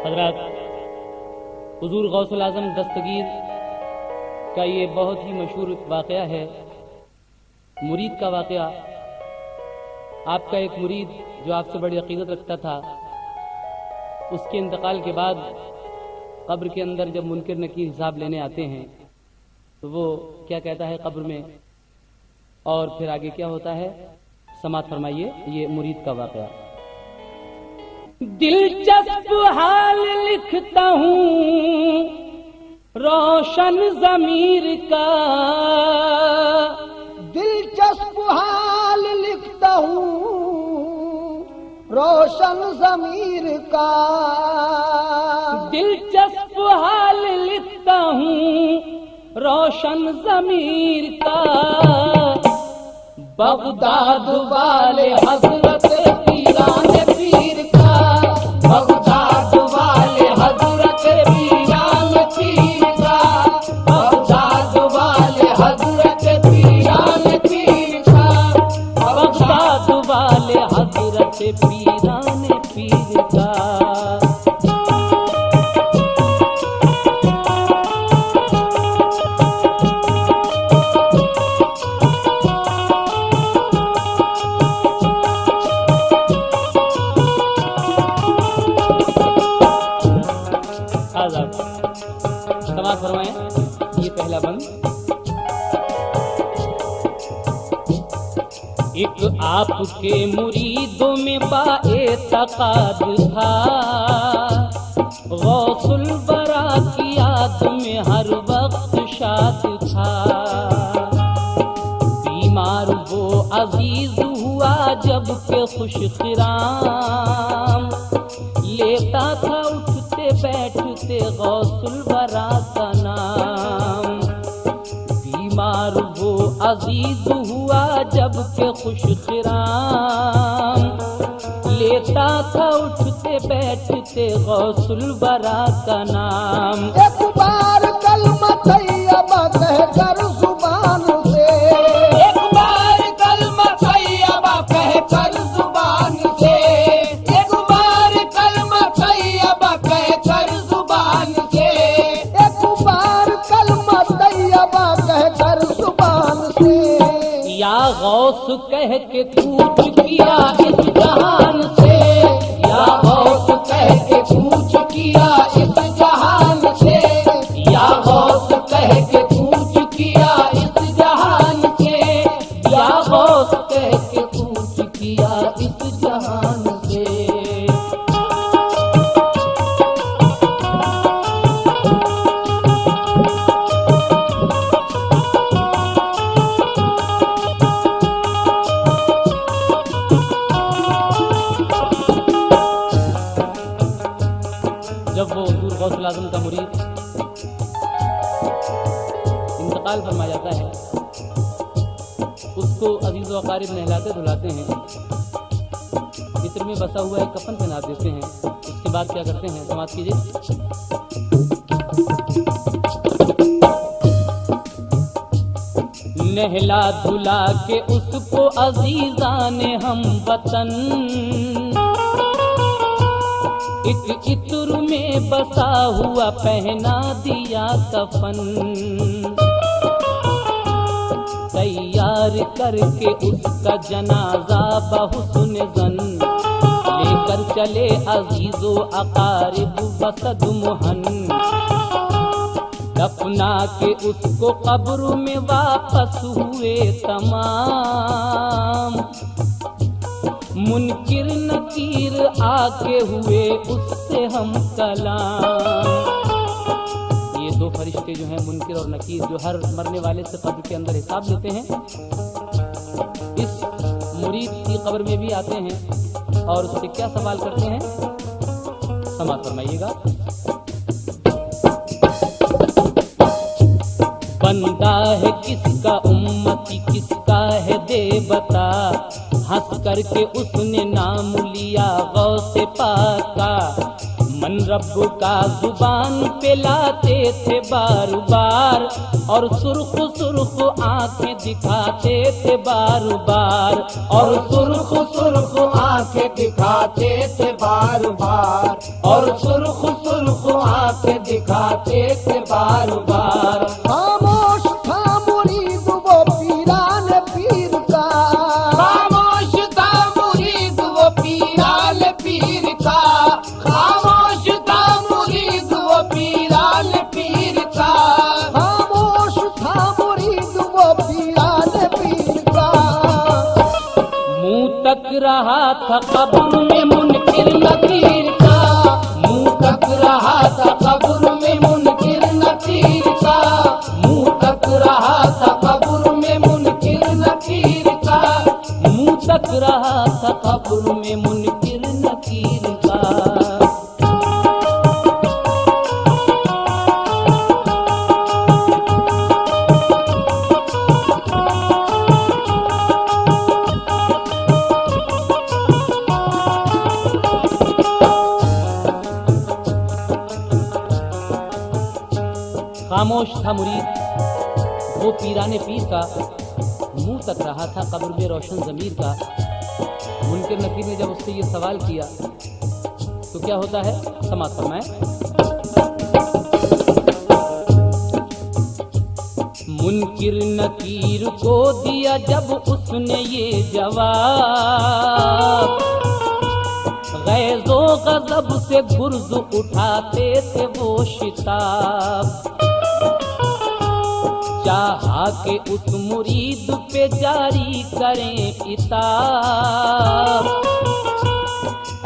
हज़रात, हुजूर गौसुल आज़म दस्तगीर का ये बहुत ही मशहूर वाक़या है, मुरीद का वाक़या। आपका एक मुरीद जो आपसे बड़ी अक़ीदत रखता था, उसके इंतकाल के बाद कब्र के अंदर जब मुनकिर नकीर हिसाब लेने आते हैं तो वो क्या कहता है कब्र में, और फिर आगे क्या होता है, समात फरमाइए ये मुरीद का वाक़या। दिलचस्प हाल लिखता हूँ रोशन ज़मीर का, दिलचस्प हाल लिखता हूँ रोशन ज़मीर का, दिलचस्प हाल लिखता हूँ रोशन ज़मीर का। बगदाद वाले हजरत पीराने पीर का, बगदाद वाले हजरत पीराने पीर का, बगदाद वाले हजरत पीराने पीर का, बगदाद वाले हजरत पीराने पीर का। समाज फरमाएं ये पहला बंद। एक आपके मुरीदों में बाएतकाद था, गौसुल बरा की याद में हर वक्त शाद था। बीमार वो अजीज हुआ जब के खुश खिराम, लेता था उठते बैठते गौसुल बरा का नाम। बीमार वो अजीज हुआ जब के खुश खिराम, लेता था उठते बैठते गौसुल बरा का नाम। एक बार कलमा तैयबा कहकर जुबान से, एक बार कलमा तैयबा कहकर जुबान से, एक बार कलमा तैयबा कहकर जुबान से, एक बार कलमा तैयबा कहकर जुबान से। या गौस कह के कूच किया इस जहान से, या गौस कह के कूच किया इस जहान से, या गौस कह के कूच किया इस जहान से, या गौस कह के कूच किया इस जहान से। जब वो हुजूर गौसुल आज़म का मुरीद इंतकाल फरमा जाता है, उसको अजीज़ व अकारिब नहलाते धुलाते हैं, इत्र में बसा हुआ एक कफन पहना देते हैं। उसके बाद क्या करते हैं, समाज कीजिए। नहला धुला के उसको अजीज़ाने हम वतन, एक इत्र में बसा हुआ पहना दिया कफन। तैयार करके उसका जनाजा बहुस्न ज़न, लेकर चले अजीज़ो अकारिब वसद मुहन। दफना के उसको कब्र में वापस हुए तमाम, मुनकिर नकीर आके हुए उससे हम कलाम। ये दो फरिश्ते जो हैं मुनकिर और नकीर, जो हर मरने वाले से कब्र के अंदर हिसाब लेते हैं, इस मुरीद की कब्र में भी आते हैं और उससे क्या सवाल करते हैं, समात फरमाइएगा। बंदा है किसका उम्मती किसका है दे बता, हंस करके उसने नाम लिया गौसे पाका। मन रब का जुबान पे लाते थे बार बार, और सुर्ख सुर्ख आंखें दिखाते थे बार बार, और सुर्ख सुर्ख आंखें दिखाते थे बार बार, और सुर्ख आंखें दिखाते थे बार बार। खामोश था मुरीद वो पीरान पीर का, खामोश था मुरीद वो पीरान पीर का, खामोश था मुरीद वो पीरान पीर का, खामोश था मुरीद वो पीरान पीर का। मुंह तक रहा था कब्र में मुनकिर नकीर का, मुंह तक रहा था कब्र में मुनकिर नकीर का, मुंह तक रहा था कब्र में मुनकिर नकीर का, मुंह तक रहा था कब्र में मुनकिर नकीर का। खामोश था मुरीद वो पीराने पीर का, मुंह तक रहा था कब्र में रोशन ज़मीर का। मुनकिर नकीर ने जब उससे ये सवाल किया तो क्या होता है, समाअत फरमाएं। मुनकिर नकीर को दिया जब उसने ये जवाब, गैज़ो गज़ब से गुर्ज उठाते थे वो शिताब। चाहा के उस मुरीद पे जारी करें इताब,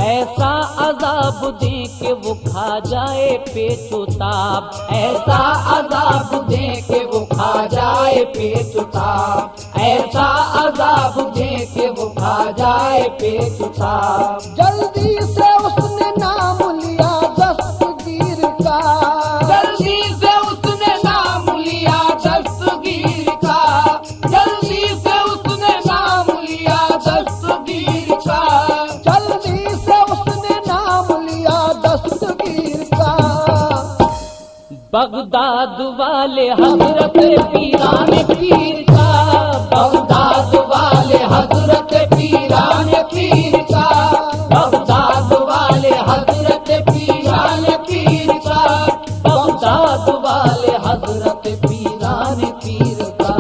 ऐसा अजाब दे के वो खा जाए पेचोताब, ऐसा अजाब दे के वो खा जाए पेचुताब, ऐसा अजाब दे के वो खा जाए पेचुताब। जल्दी से उसने नाम लिया दस्तगीर का, जल्दी से उसने नाम लिया दस्तगीर का, जल्दी से उसने नाम लिया दस्तगीर का, जल्दी से उसने नाम लिया दस्तगीर का। बगदाद वाले हजरत पीराने पीर का, बगदाद वाले हजरत पीरान पीर का, बगदाद वाले हजरत पीरान पीर का, बगदाद वाले हजरत पीरान पीर का।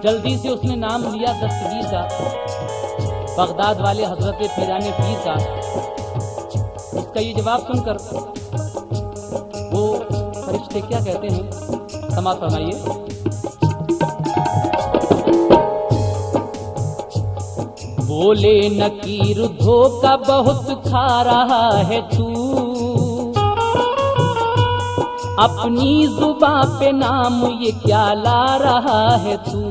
जल्दी से उसने नाम लिया दस्तगीर का, बगदाद वाले हजरत पीराने पीर का। इसका ये जवाब सुनकर वो फरिश्ते क्या कहते हैं, समाअत फरमाइए। बोले नकीर धोखा बहुत खा रहा है तू, अपनी जुबां पे नाम ये क्या ला रहा है तू।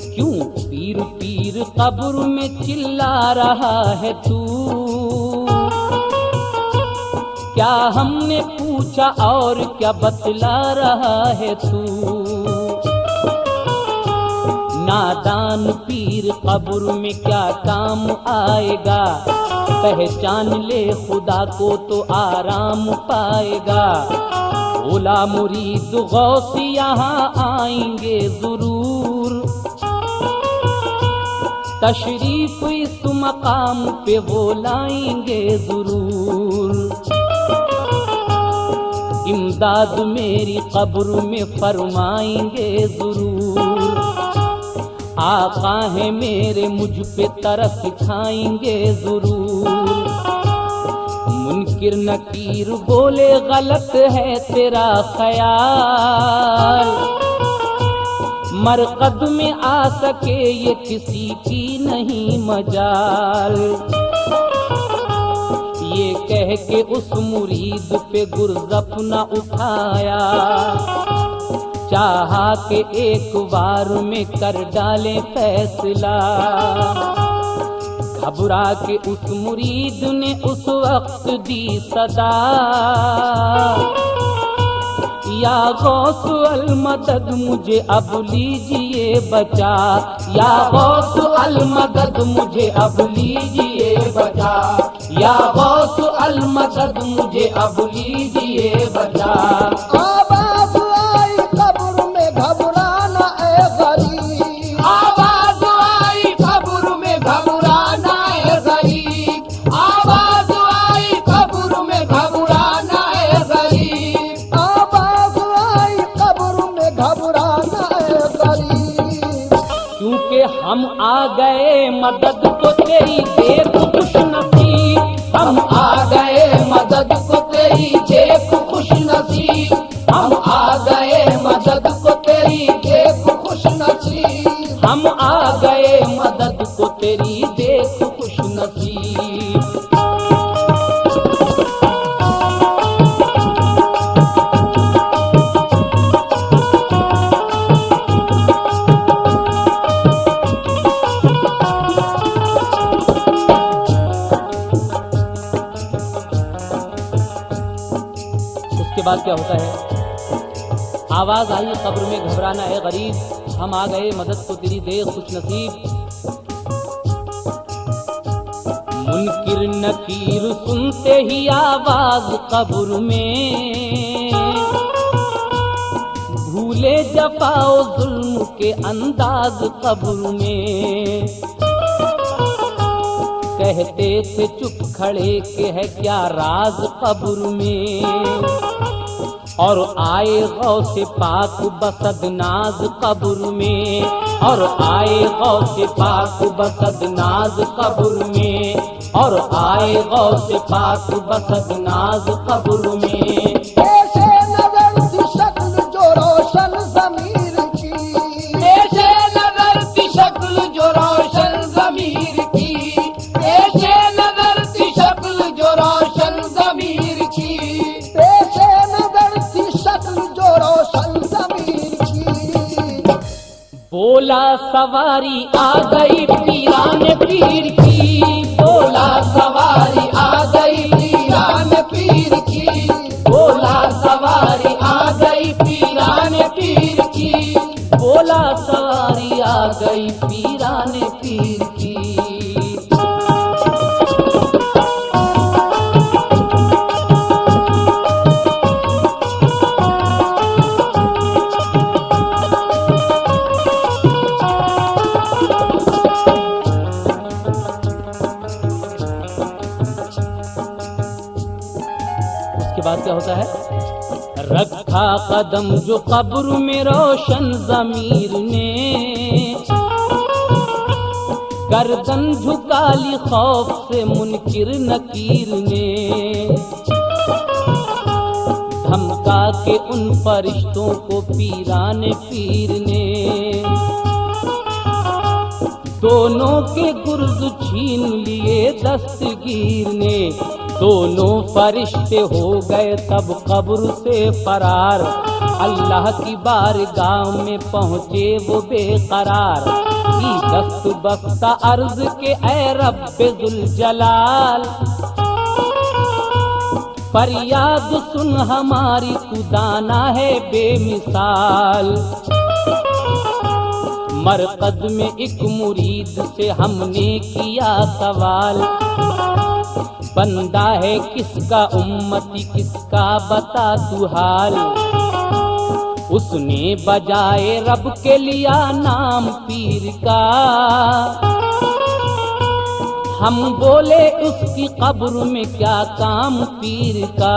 क्यों पीर पीर कब्र में चिल्ला रहा है तू, क्या हमने पूछा और क्या बतला रहा है तू। नादान पीर कब्र में क्या काम आएगा, पहचान ले खुदा को तो आराम पाएगा। ओला मुरीद गौस यहाँ आएंगे जरूर, तशरीफ इस मकाम पे वो लाएंगे जरूर। इमदाद मेरी कब्र में फरमाएंगे जरूर, आका है मेरे मुझ पे तरस खाएंगे जरूर। मुनकिर नकीर बोले गलत है तेरा ख्याल, मरकद में आ सके ये किसी की नहीं मजाल। ये कह के उस मुरीद पे गुर्ज अपना उठाया, चाहा के एक बार में कर डाले फैसला। घबरा के उस मुरीद ने उस वक्त दी सदा, या गौस अल मदद मुझे अब लीजिए बचा, या गौस अल मदद मुझे अब लीजिए बचा, या गौस अल मदद मुझे अब लीजिए बचा। आवाज आई कब्र में घबराना ए गरीब, आवाज आई कब्र में घबराना ए गरीब, आवाज आई कब्र में घबराना ए गरीब, आवाज आई कब्र में घबराना ए गरीब। क्योंकि हम आ गए मदद को तेरी देख खुश नसीब, हम आ गए मदद को तेरी देख खुश नसीब, हम आ गए मदद को तेरी देख खुश नसीब, हम आ गए मदद को तेरी देख खुश नसीब। उसके बाद क्या होता है? आवाज आई कब्र में घबराना है गरीब, हम आ गए मदद को तेरी देख खुश नसीब। मुनकिर नकीर सुनते ही आवाज कब्र में, भूले जफाओ जुल्म के अंदाज कब्र में। कहते थे चुप खड़े के है क्या राज कब्र में, और आए गौसे पाक बसद नाज कब्र में, और आए गौसे पाक बसद नाज कब्र में, और आए गौसे पाक बसद नाज कब्र में। ऐसे नजर थी शक्ल जो रोशन ज़मीर की, ऐसे नजर की शक्ल जो रोशन ज़मीर की, ऐसे नजर की शक्ल जो रोशन ज़मीर की, ऐसे नजर थी शक्ल जो रोशन ज़मीर की। बोला सवारी आ गई पीरान पीर की, बोला सवारी आ गई पीरान पीर की, बोला सवारी आ गई पीरान पीर की, बोला सवारी आ गई पीरान पीर की। उसके बाद क्या होता है? रखा कदम जो कब्र में रोशन ज़मीर ने, गर्दन झुका ली खौफ से मुनकिर नकीर ने। धमका के उन फरिश्तों को पीरान पीर ने, दोनों के गुर्ज छीन लिए दस्तगीर ने। दोनों फरिश्ते हो गए तब कब्र से फरार, अल्लाह की बारगाह में पहुँचे वो बेकरार। की दस्त बख्ता अर्ज के ऐ रब्बे जुल जलाल, फरियाद सुन हमारी तू दाना है बेमिसाल। मरकज में एक मुरीद से हमने किया सवाल, बंदा है किसका उम्मती किसका बता तू हाल। उसने बजाए रब के लिया नाम पीर का, हम बोले उसकी कब्र में क्या काम पीर का।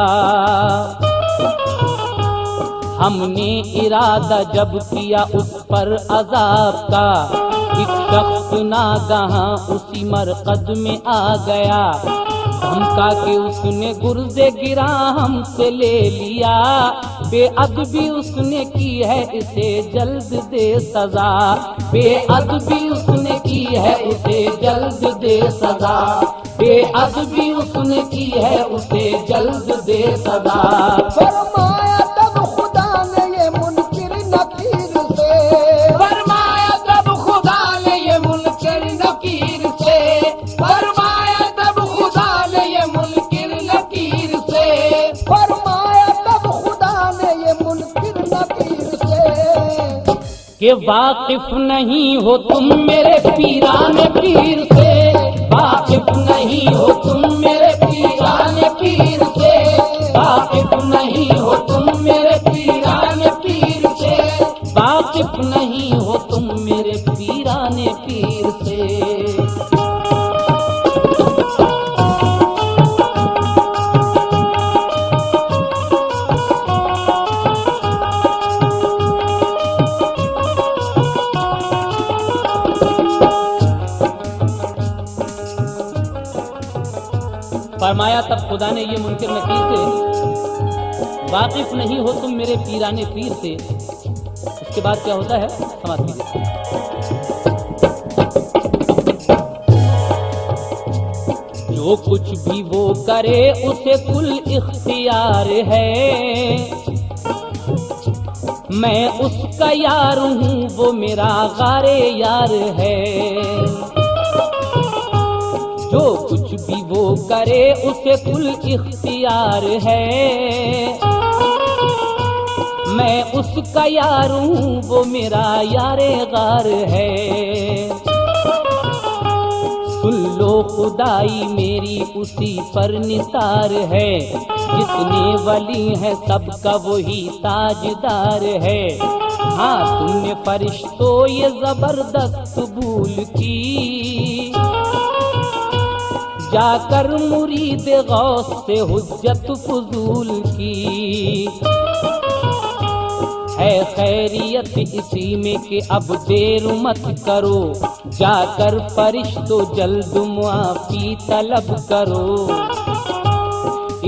हमने इरादा जब किया उस पर अजाब का, एक शख्स नागहां उसी मरकज में आ गया। धमका के उसने गुर्जे गिरा हमसे ले लिया, बेअदबी उसने की है इसे जल्द दे सजा। बेअदबी उसने की है उसे जल्द दे सजा, बेअदबी उसने की है उसे जल्द दे सजा। फरमाया तब खुदा ने ये मुनकिर नकीर से, फरमाया तब खुदा ने ये मुनकिर नकीर से, फरमाया तब खुदा ने ये मुनकिर नकीर से, फरमाया तब खुदा ने ये मुनकिर नकीर से। कि वाकिफ नहीं हो तुम मेरे पीरान पीर से, वाकिफ नहीं हो तुम मेरे फरमाया तब खुदा ने ये मुनकिर नकीर से, वाकिफ नहीं हो तुम मेरे पीराने पीर से। इसके बाद क्या होता है समाप्त कीजिए। जो कुछ भी वो करे उसे कुल इख्तियार है, मैं उसका यार हूँ वो मेरा गारे यार है। जो कुछ भी वो करे उसे कुल इख्तियार है, मैं उसका यार हूँ वो मेरा यारे गार है। सुन लो खुदाई मेरी उसी पर निसार है, जितने वली है सबका वही ताजदार है। हाँ तुमने फरिश्तों ये जबरदस्त भूल की, जाकर मुरीद गौस से हुज्जत फजूल की। है खैरियत इसी में कि अब देर मत करो, जाकर फरिश्तों जल्द मुआफी तलब करो।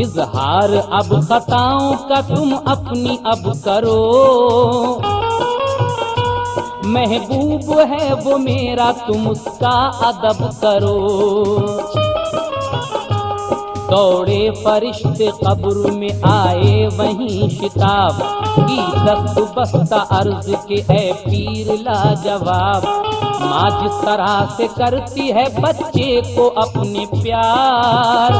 इजहार अब खताओं का तुम अपनी अब करो, महबूब है वो मेरा तुम उसका अदब करो। दौड़े फरिश्ते कब्र में आए वहीं शिताब की, दस्त बस्ता अर्ज के है पीर लाजवाब। माँ जिस तरह से करती है बच्चे को अपने प्यार,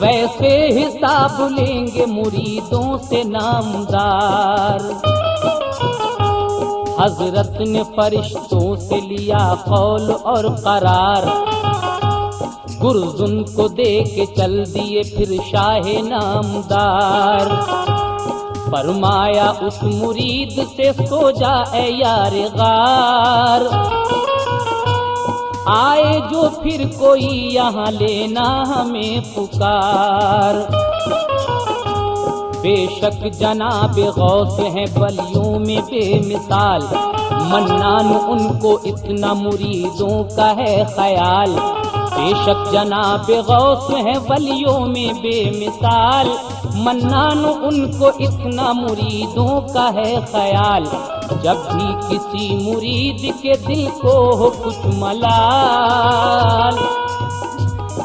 वैसे हिसाब लेंगे मुरीदों से नामदार। हजरत ने फरिश्तों से लिया कौल और करार, गुरजुन को दे के चल दिए फिर शाहे नामदार। फरमाया उस मुरीद से सो जा ए यार गार, आए जो फिर कोई यहाँ लेना हमें पुकार। बेशक जनाब गौस हैं वलियों में बेमिसाल, मन्नान उनको इतना मुरीदों का है ख्याल। बेशक जनाब गौस हैं वलियों में बेमिसाल, मन्नान उनको इतना मुरीदों का है ख्याल। जब भी किसी मुरीद के दिल को हो कुछ मलाल,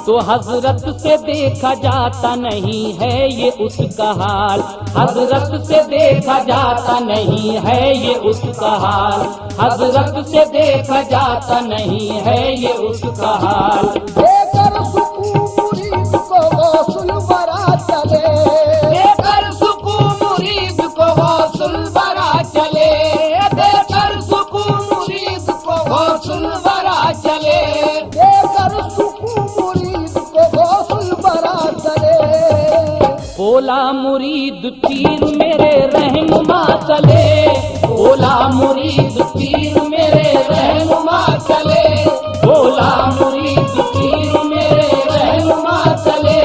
तो हजरत से देखा जाता नहीं है ये उसका हाल। हजरत से देखा जाता नहीं है ये उसका हाल, हजरत से देखा जाता नहीं है ये उसका हाल। देकर सुकून मुरीद को गौसुल बरा चले, देकर सुकून मुरीद को गौसुल बरा चले, देकर सुकून मुरीद को गौसुल बरा चले, देकर सुकून मुरीद को गौसुल बरा चले। बोला मुरीद पीर मेरे रहनुमा चले, बोला मुरीद पीर मेरे रहनुमा चले, बोला मुरीद पीर मेरे रहनुमा चले,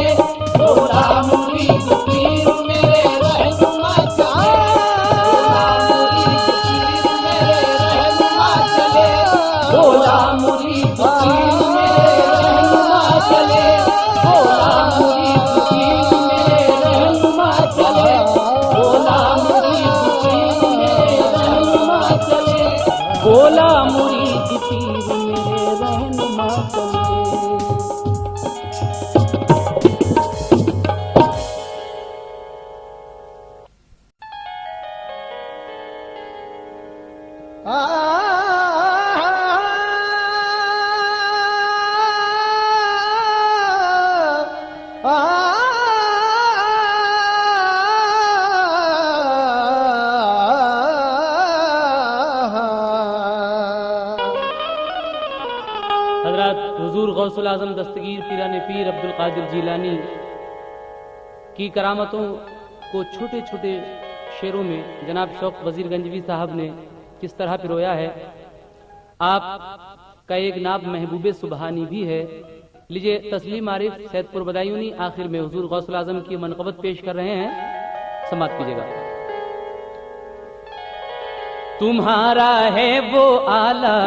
बोला मुरीद पीर मेरे रहनुमा चले, बोला मुरीद पीर मेरे रहनुमा चले, बोला मुरीद पीर मेरे रहनुमा चले, बोला मुरीद पीर मेरे रहनुमा चले, बोला मुरीद पीर मेरे रहनुमा चले। हजरत हुजूर गौसुल आजम दस्तगीर पीराने पीर अब्दुल कादिर जिलानी की करामतों को छोटे छोटे शेरों में जनाब शौक वजीर गंजवी साहब ने किस तरह पिरोया है। आप का एक नाब महबूबे सुबहानी भी है। लीजिए तस्लीम आरिफ सैदपुर बदायूनी आखिर में हुजूर गौसुल आजम की मनक़बत पेश कर रहे हैं, समाप्त कीजिएगा। तुम्हारा है वो आला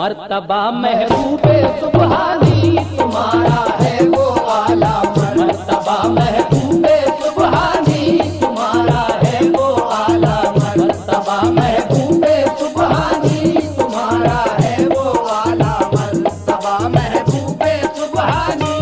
मर्तबा महबूबे सुबहानी तुम्हारा है वो आला मर्तबा महबूबे सुबहानी तुम्हारा है वो आला मर्तबा महबूबे सुबहानी तुम्हारा है वो आला मर्तबा महबूबे सुबहानी।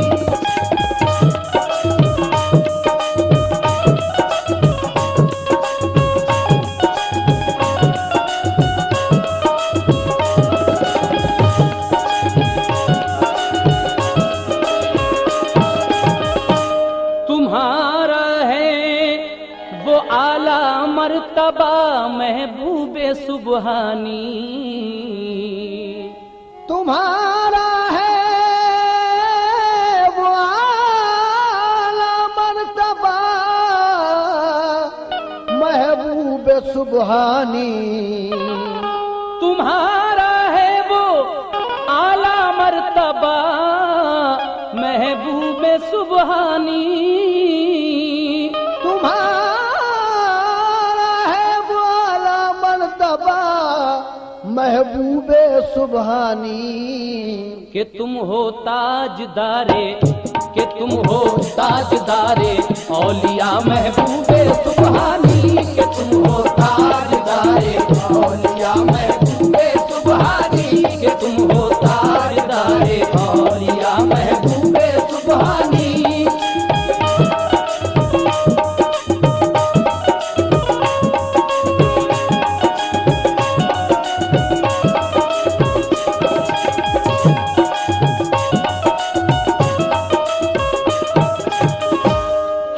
तुम्हारा है वो आला मर्तबा महबूबे सुबहानी। तुम्हारा है वो आला मर्तबा महबूब सुबहानी। तुम्हारा है वो आला मर्तबा महबूबे सुबहानी। तुम्हारा है वो आला मर्तबा महबूबे सुबहानी। कि तुम हो ताजदारे, कि तुम हो ताजदारे औलिया महबूबे सुबहानी। कि तुम हो ताजदारे औलिया महबूबे सुबहानी। कि तुम हो ताजदारे औलिया महबूबे सुबहानी।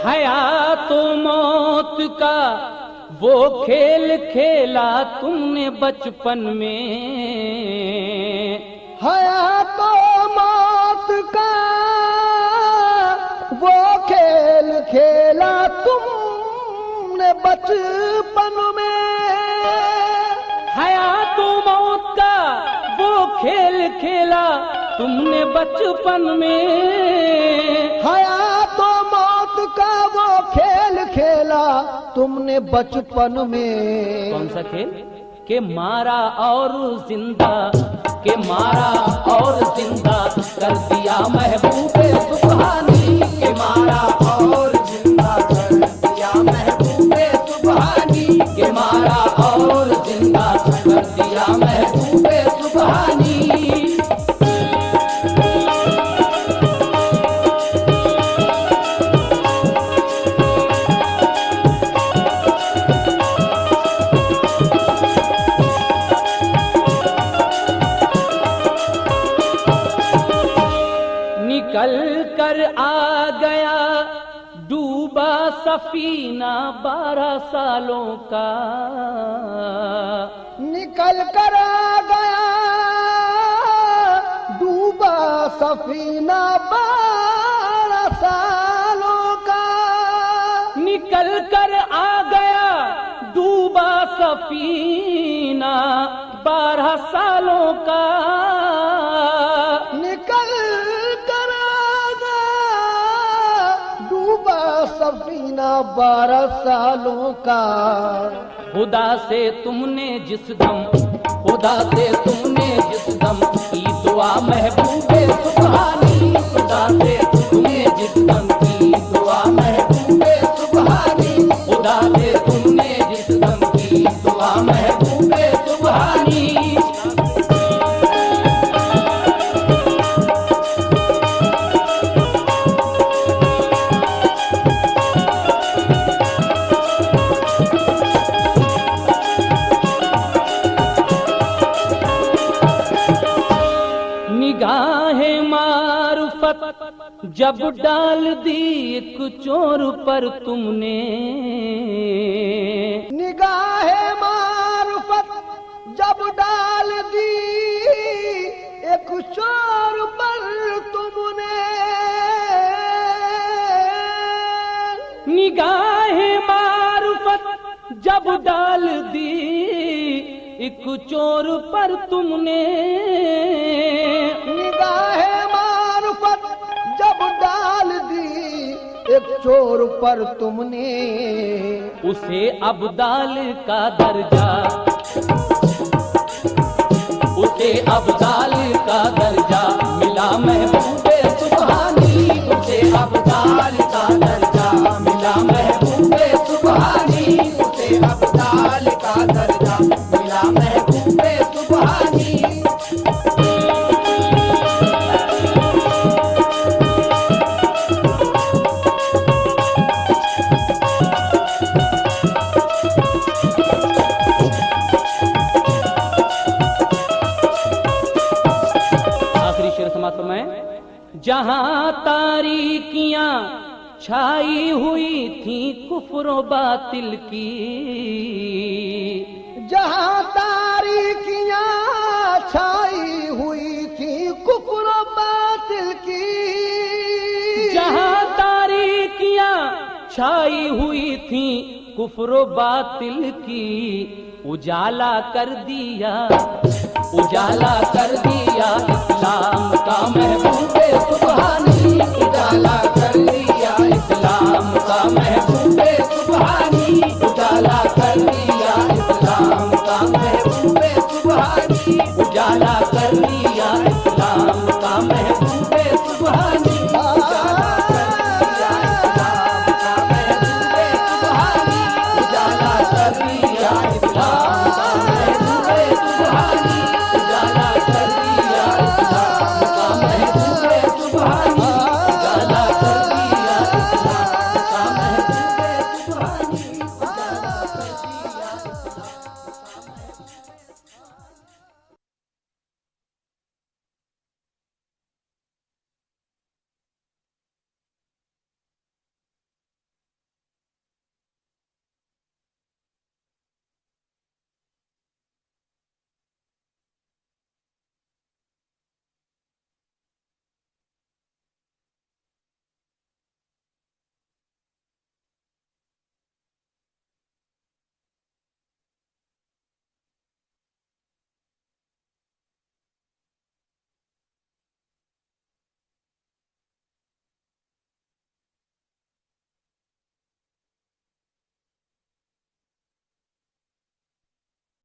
हयात ओ मौत का वो खेल खेला तुमने बचपन में। हयात तो मौत का वो खेल खेला तुमने बचपन में। हयात ओ मौत का वो खेल खेला तुमने बचपन में। हयात तो मौत का वो खेल खेला तुमने बचपन में। कौन सा खेल? के मारा और जिंदा, के मारा और जिंदा कर दिया महबूबे सुबहानी। के मारा और जिंदा कर दिया महबूबे सुबहानी। के मारा और जिंदा कर दिया महबूबे सुबहानी। निकल कर आ गया डूबा सफीना 12 सालों का। निकल कर आ गया डूबा सफीना 12 सालों का। निकल कर आ गया डूबा सफीना 12 सालों का। निकल कर आ गया डूबा सफीना 12 सालों का। खुदा से तुमने जिस दम, खुदा से तुमने जिस दम की दुआ महबूबे सुबहानी। खुदा से तुमने जिस दम की दुआ महबूबे सुबहानी। खुदा से तुमने जिस दम की दुआ महबूबे सुबहानी। निगाहे मारुफत जब डाल दी एक चोर पर तुमने। निगाहे मारुफत जब डाल दी एक चोर पर तुमने। निगाहे मारुफत जब डाल दी एक चोर पर तुमने। निगाहे मारुफत जब डाल दी एक चोर पर तुमने। उसे अब्दाल का दर्जा, उसे अब्दाल का दर्जा मिला महबूबे सुबहानी, उसे अब्दाल का दर्जा मिला महबूबे सुबहानी, उसे अब्दाल का दर्जा मिला महबूबे सुबहानी। आखिरी शेर समाप्त फरमाएं। जहां तारीकियां छाई हुई थी कुफ्र बातिल की, जहां तारीकियां छाई हुई थी कुफ्र बातिल की, जहां तारीकियां छाई हुई थी कुफ्र बातिल की, उजाला कर दिया, उजाला कर दिया इस्लाम का महबूबे सुबहानी, उजाला कर दिया इस्लाम का महबूबे सुबहानी, उजाला कर दिया इस्लाम का महबूबे सुबहानी, उजाला कर दिया इस्लाम का महबूबे सुबहानी।